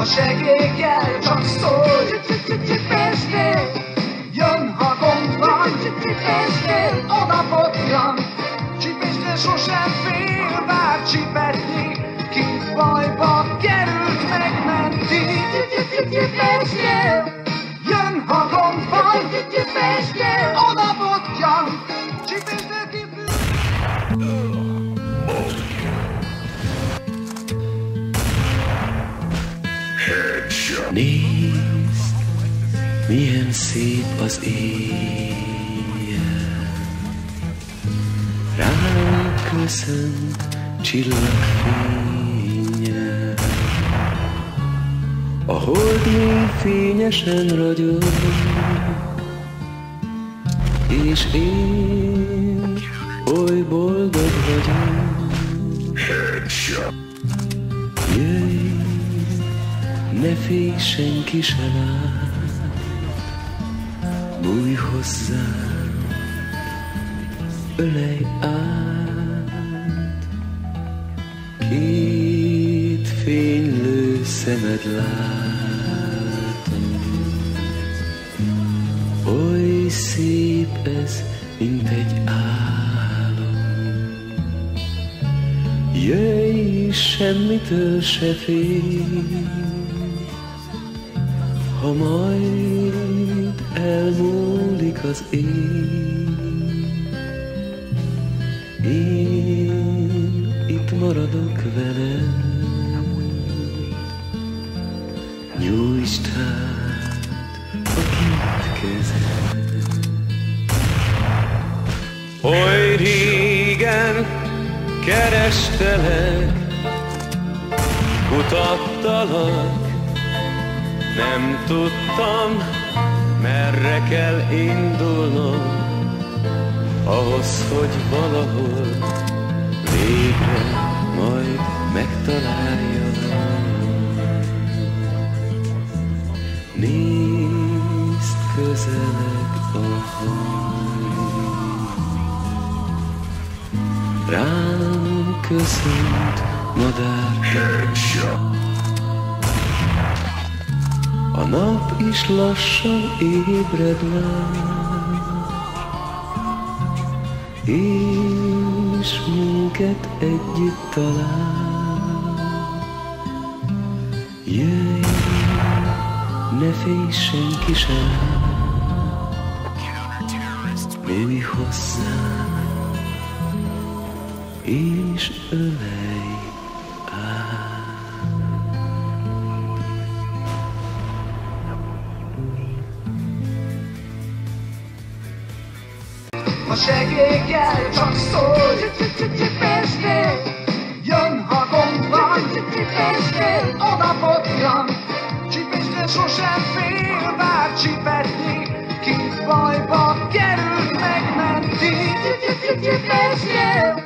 A segéllyel csak szól, csipésnél, jön, ha gond van, csipésnél, oda potyan. Csipésnél sosem fél, bár csipetni, ki bajba került, megmenti. Csipésnél, jön, ha gond van, csipésnél, oda potyan. Csipésnél kívül. Nézd, milyen szép az éjjel, ránk köszönt csillagfénnyel. A hold még fényesen ragyog, és én oly boldog vagyok. Jöjj, ne félj, senki se lát, bújj hozzám, ölelj át. Két fénylő szemed látom, oly szép ez, mint egy álom. Jöjj, semmitől se félj, ha majd elmúlik az éj, én itt maradok veled. Nyújtsd hát a két kezed. Oly régen kerestelek, kutattalak, nem tudtam, merre kell indulnom, ahhoz, hogy valahol végre majd megtaláljalak. Nézd, közeleg a hajó, rám köszönt madárka. A nap is lassan ébred már, és minket együtt talál. Jöjj, ne félj, senki sem, ülj hozzám, és ölelj át. A segéllyel csak szól, csipésnél, jön, ha gond van, csipésnél, oda potyan. Csipésnél sosem fél, bár csipetni, ki bajba került, megmenti. Csipésnél,